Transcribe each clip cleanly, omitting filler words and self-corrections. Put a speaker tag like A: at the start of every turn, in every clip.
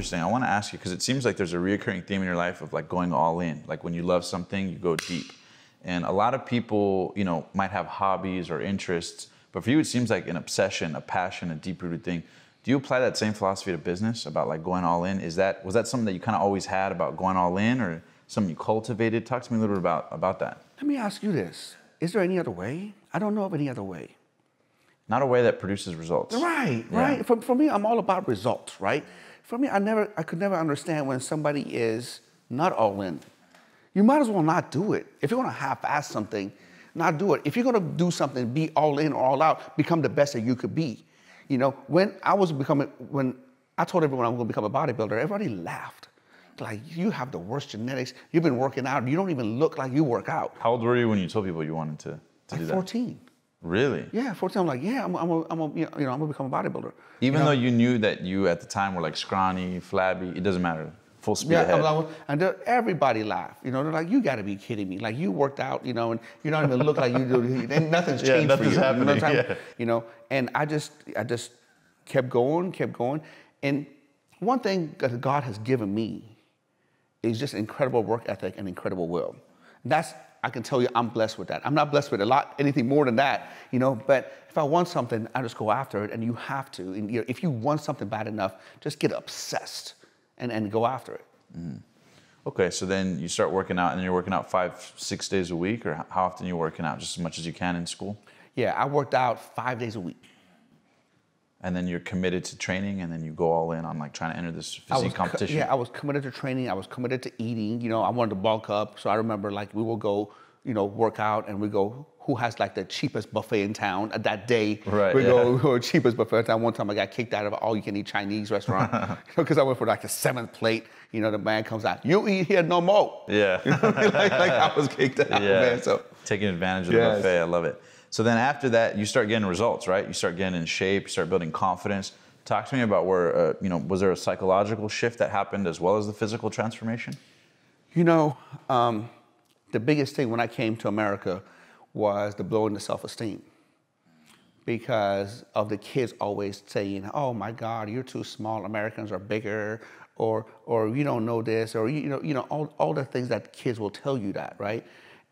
A: interesting. I want to ask you, because it seems like there's a reoccurring theme in your life of like going all in. Like when you love something, you go deep. And a lot of people, you know, might have hobbies or interests, but for you, it seems like an obsession, a passion, a deep-rooted thing. Do you apply that same philosophy to business about like going all in? Was that something that you kind of always had about going all in, or something you cultivated? Talk to me a little bit about that.
B: Let me ask you this. Is there any other way? I don't know of any other way.
A: Not a way that produces results.
B: Right, right. For me, I'm all about results, right? For me, I could never understand when somebody is not all in. You might as well not do it. If you're gonna half-ass something, not do it. If you're gonna do something, be all in or all out, become the best that you could be. You know, when I told everyone I was gonna become a bodybuilder, everybody laughed. Like, you have the worst genetics, you've been working out, you don't even look like you work out.
A: How old were you when you told people you wanted to do that?
B: 14.
A: Really?
B: Yeah, 14, I'm like, yeah, I'm gonna become a bodybuilder.
A: Even though you knew that you at the time were like scrawny, flabby, it doesn't matter. Full speed ahead.
B: And everybody laughed. You know, they're like, you got to be kidding me. Like, you worked out, you know, and you don't even look like you do. And nothing's changed
A: nothing's
B: for you.
A: Happening.
B: You know, and I just kept going. And one thing that God has given me is just incredible work ethic and incredible will. I can tell you, I'm blessed with that. I'm not blessed with anything more than that, you know, but if I want something, I just go after it, and you have to. And, you know, if you want something bad enough, just get obsessed and go after it.
A: Mm-hmm. Okay, so then you start working out, and then you're working out 5-6 days a week, or how often are you working out? Just as much as you can in school?
B: Yeah, I worked out 5 days a week.
A: And then you're committed to training, and then you go all in on like trying to enter this physique competition.
B: Yeah, I was committed to training. I was committed to eating. You know, I wanted to bulk up. So I remember like we will go, you know, work out, and we go, who has like the cheapest buffet in town at that day?
A: Right.
B: We go cheapest buffet in town. One time I got kicked out of an all-you-can-eat Chinese restaurant because I went for like the 7th plate. You know, the man comes out, you eat here no more.
A: Yeah.
B: You know what I mean? like I was kicked out, man. So
A: taking advantage of the buffet, I love it. So then after that, you start getting results, right? You start getting in shape, you start building confidence. Talk to me about where, you know, was there a psychological shift that happened as well as the physical transformation?
B: You know, the biggest thing when I came to America was the blow in the self-esteem, because of the kids always saying, oh my God, you're too small, Americans are bigger, or you don't know this, or you know all the things that kids will tell you that, right?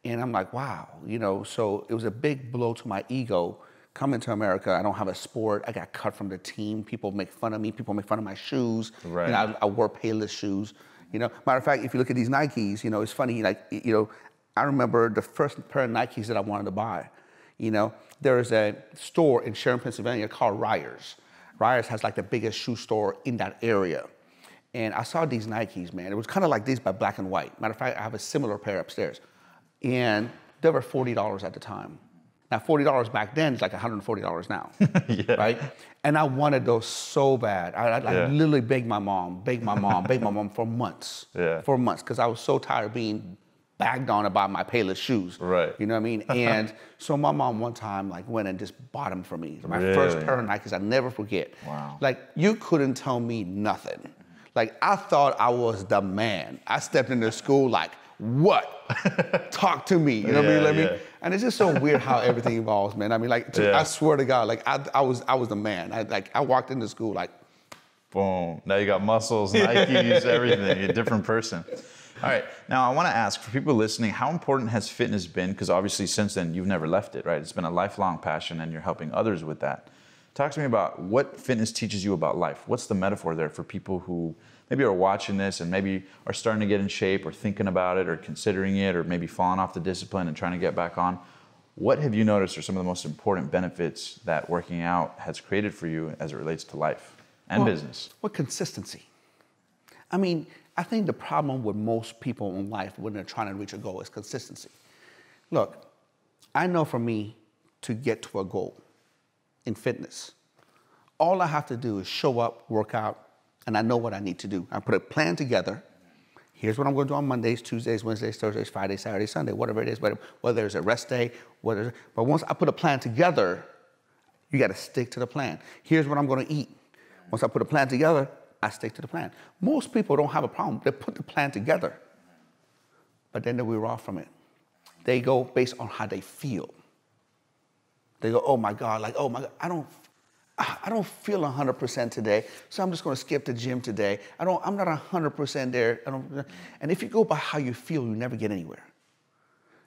B: And I'm like, wow, you know, so it was a big blow to my ego. Coming to America, I don't have a sport. I got cut from the team. People make fun of me. People make fun of my shoes.
A: Right.
B: You know, I wore Payless shoes. You know, matter of fact, if you look at these Nikes, you know, it's funny. Like, you know, I remember the first pair of Nikes that I wanted to buy. You know, there is a store in Sharon, Pennsylvania called Ryers. Ryers has like the biggest shoe store in that area. And I saw these Nikes, man. It was kind of like these, but black and white. Matter of fact, I have a similar pair upstairs. And they were $40 at the time. Now, $40 back then is like $140 now, right? And I wanted those so bad. I literally begged my mom for months, because I was so tired of being bagged on about my Payless shoes.
A: Right.
B: You know what I mean? And so my mom one time like went and just bought them for me. My first pair of Nikes, I'll never forget.
A: Wow.
B: Like, you couldn't tell me nothing. Like, I thought I was the man. I stepped into school like, what? Talk to me, you know what I mean? And it's just so weird how everything evolves, man. I mean, like, I swear to God, like, I was the man. I walked into school like,
A: boom. Now you got muscles, Nikes, everything. You're a different person. All right. Now I want to ask, for people listening, how important has fitness been? Because obviously since then you've never left it, right? It's been a lifelong passion, and you're helping others with that. Talk to me about what fitness teaches you about life. What's the metaphor there for people who maybe are watching this and maybe are starting to get in shape, or thinking about it, or considering it, or maybe falling off the discipline and trying to get back on? What have you noticed are some of the most important benefits that working out has created for you as it relates to life and business?
B: Well, consistency. I mean, I think the problem with most people in life when they're trying to reach a goal is consistency. Look, I know for me to get to a goal in fitness, all I have to do is show up, work out, and I know what I need to do. I put a plan together. Here's what I'm going to do on Mondays, Tuesdays, Wednesdays, Thursdays, Fridays, Saturdays, Sunday, whatever it is, whether there's a rest day, but once I put a plan together, you got to stick to the plan. Here's what I'm going to eat. Once I put a plan together, I stick to the plan. Most people don't have a problem. They put the plan together, but then they wear off from it. They go based on how they feel. They go, oh my God, like, oh my God, I don't feel 100% today, so I'm just going to skip the gym today. I'm not 100% there. And if you go by how you feel, you never get anywhere.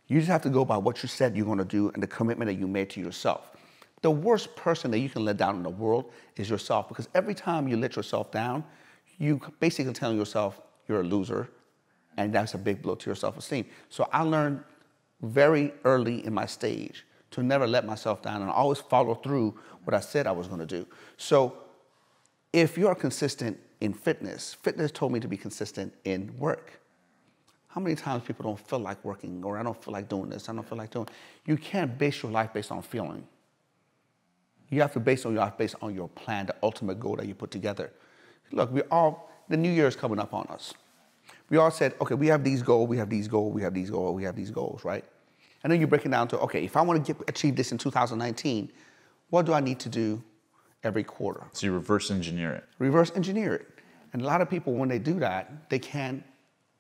B: You just have to go by what you said you're going to do and the commitment that you made to yourself. The worst person that you can let down in the world is yourself, because every time you let yourself down, you basically telling yourself you're a loser, and that's a big blow to your self-esteem. So I learned very early in my stage to never let myself down and always follow through what I said I was going to do. So if you're consistent in fitness, fitness told me to be consistent in work. How many times people don't feel like working, or I don't feel like doing this, I don't feel like doing. You can't base your life based on feeling. You have to base your life based on your plan, the ultimate goal that you put together. Look, the New Year is coming up on us. We all said, okay, we have these goals, we have these goals, we have these goals, we have these goals, right? And then you break it down to, okay, if I want to achieve this in 2019, what do I need to do every quarter?
A: So you reverse engineer it.
B: Reverse engineer it. And a lot of people, when they do that, they can't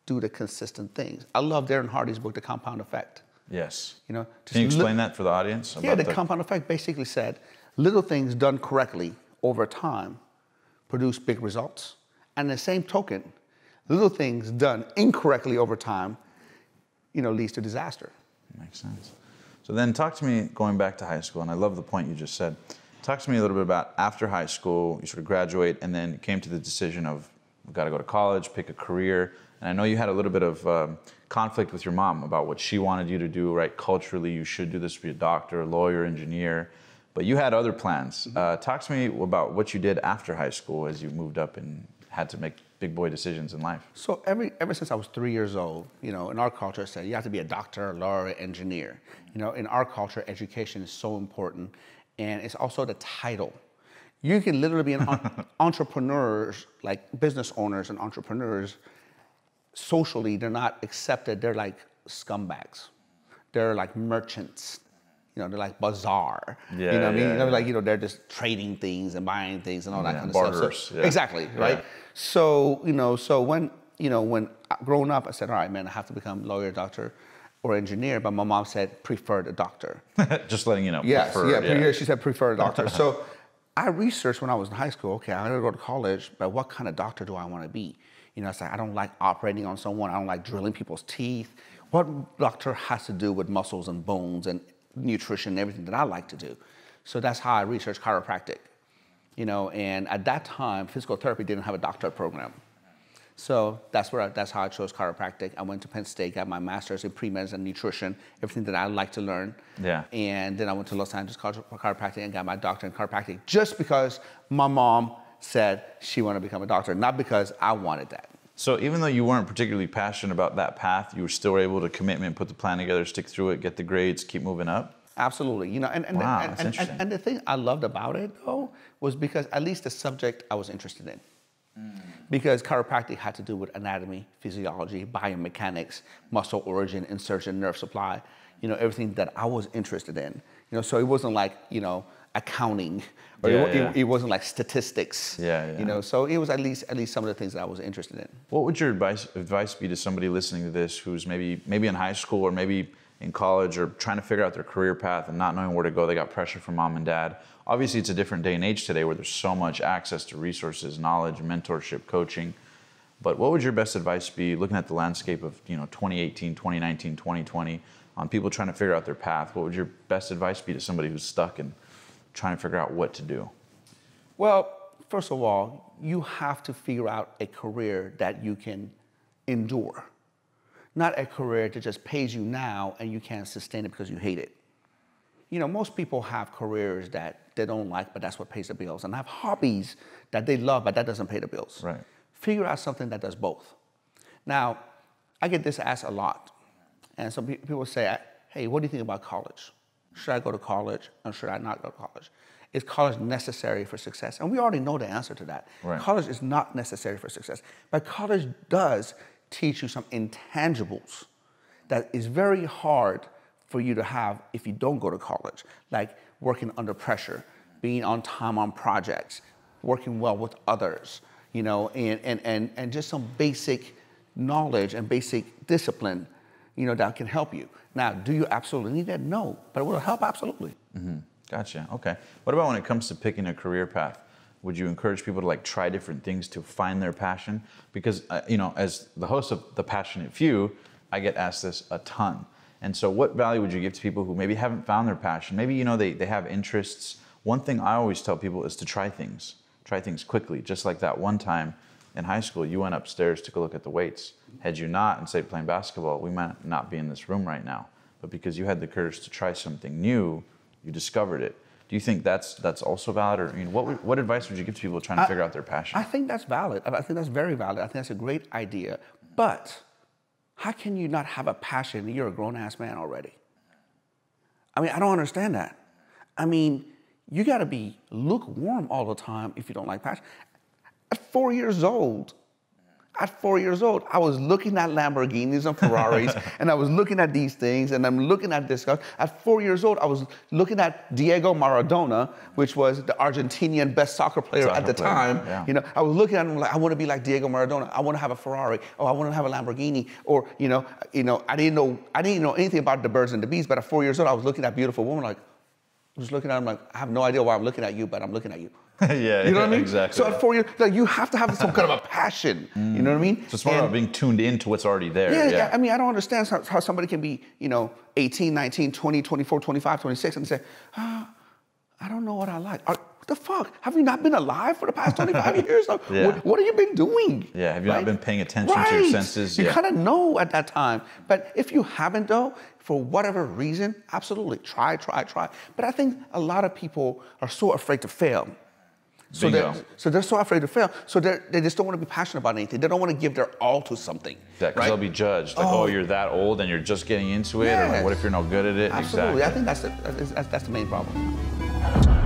B: do the consistent things. I love Darren Hardy's book, The Compound Effect.
A: Yes.
B: You know,
A: can you explain that for the audience?
B: Yeah, the compound effect basically said little things done correctly over time produce big results. And the same token, little things done incorrectly over time, leads to disaster.
A: Makes sense. So then talk to me, going back to high school, and I love the point you just said. Talk to me a little bit about after high school, you sort of graduate, and then came to the decision of, we've got to go to college, pick a career. And I know you had a little bit of conflict with your mom about what she wanted you to do, right? Culturally, you should do this, be a doctor, lawyer, engineer. But you had other plans. Talk to me about what you did after high school as you moved up and had to make big boy decisions in life.
B: So ever since I was 3 years old, in our culture, it said you have to be a doctor, lawyer, engineer. In our culture, education is so important, and it's also the title. You can literally be an entrepreneurs, like business owners and entrepreneurs. Socially, they're not accepted. They're like scumbags. They're like merchants. They're like bazaar.
A: Yeah,
B: you know what I mean?
A: Yeah.
B: Like, they're just trading things and buying things and all that kind of
A: barterers,
B: stuff. So,
A: yeah.
B: Exactly, right?
A: Yeah.
B: So, so when growing up, I said, all right, man, I have to become lawyer, doctor, or engineer. But my mom said, prefer the doctor.
A: Just letting you know.
B: Yes,
A: prefer,
B: she said, prefer a doctor. So I researched when I was in high school, okay, I'm gonna go to college, but what kind of doctor do I want to be? I said, I don't like operating on someone. I don't like drilling people's teeth. What doctor has to do with muscles and bones and nutrition and everything that I like to do? So that's how I researched chiropractic. And at that time, physical therapy didn't have a doctorate program. So that's how I chose chiropractic. I went to Penn State, got my master's in pre-med and nutrition, everything that I like to learn.
A: Yeah.
B: And then I went to Los Angeles College of Chiropractic and got my doctorate in chiropractic just because my mom said she wanted to become a doctor, not because I wanted that.
A: So even though you weren't particularly passionate about that path, you were still able to commit, put the plan together, stick through it, get the grades, keep moving up?
B: Absolutely.
A: Wow, that's interesting.
B: And the thing I loved about it, though, was because at least the subject I was interested in. Because chiropractic had to do with anatomy, physiology, biomechanics, muscle origin, insertion, nerve supply, everything that I was interested in. So it wasn't like, accounting, or it wasn't like statistics. So it was at least some of the things that I was interested in.
A: What would your advice be to somebody listening to this who's maybe in high school or maybe in college or trying to figure out their career path and not knowing where to go? They got pressure from mom and dad. Obviously, it's a different day and age today where there's so much access to resources, knowledge, mentorship, coaching. But what would your best advice be looking at the landscape of 2018, 2019, 2020 on people trying to figure out their path? What would your best advice be to somebody who's stuck and trying to figure out what to do?
B: Well, first of all, you have to figure out a career that you can endure. Not a career that just pays you now and you can't sustain it because you hate it. Most people have careers that they don't like, but that's what pays the bills. And have hobbies that they love, but that doesn't pay the bills.
A: Right.
B: Figure out something that does both. Now, I get this asked a lot. And some people say, hey, what do you think about college? Should I go to college or should I not go to college? Is college necessary for success? And we already know the answer to that.
A: Right.
B: College is not necessary for success. But college does teach you some intangibles that is very hard for you to have if you don't go to college, like working under pressure, being on time on projects, working well with others, and just some basic knowledge and basic discipline, that can help you. Now, do you absolutely need that? No, but it will help absolutely.
A: Mm-hmm. Gotcha. Okay. What about when it comes to picking a career path? Would you encourage people to like try different things to find their passion? Because you know, as the host of The Passionate Few, I get asked this a ton. And so what value would you give to people who maybe haven't found their passion? Maybe, you know, they have interests. One thing I always tell people is to try things. Try things quickly. Just like that one time in high school, you went upstairs, took a look at the weights. Had you not, and stayed playing basketball, we might not be in this room right now. But because you had the courage to try something new, you discovered it. Do you think that's also valid, or I mean, what advice would you give to people trying to figure out their passion?
B: I think that's valid. I think that's very valid. I think that's a great idea. But how can you not have a passion? You're a grown-ass man already. I mean, I don't understand that. I mean, you got to be lukewarm all the time if you don't like passion. At 4 years old, I was looking at Lamborghinis and Ferraris, and I was looking at these things, and I'm looking at this stuff. At 4 years old, I was looking at Diego Maradona, which was the Argentinian best soccer player at the time.
A: Yeah.
B: You know, I was looking at him like, I want to be like Diego Maradona. I want to have a Ferrari, or I want to have a Lamborghini, or I didn't know anything about the birds and the bees. But at 4 years old, I was looking at beautiful women, like, just looking at them like, I have no idea why I'm looking at you, but I'm looking at you.
A: Yeah,
B: you know what I mean?
A: Exactly.
B: So at 4 years, like, you have to have some kind of a passion. You know what I mean?
A: So it's more about being tuned into what's already there.
B: Yeah. I mean, I don't understand how somebody can be, 18, 19, 20, 24, 25, 26, and say, I don't know what I like. What the fuck? Have you not been alive for the past 25 years?
A: Yeah.
B: What have you been doing?
A: Yeah, have you not been paying attention to your senses?
B: You kind of know at that time. But if you haven't, though, for whatever reason, absolutely, try. But I think a lot of people are so afraid to fail. So they're so afraid to fail. So they just don't want to be passionate about anything. They don't want to give their all to something.
A: Yeah, because they'll be judged. Like, you're that old and you're just getting into it. Or like, what if you're no good at it?
B: Absolutely.
A: Exactly.
B: I think that's the main problem.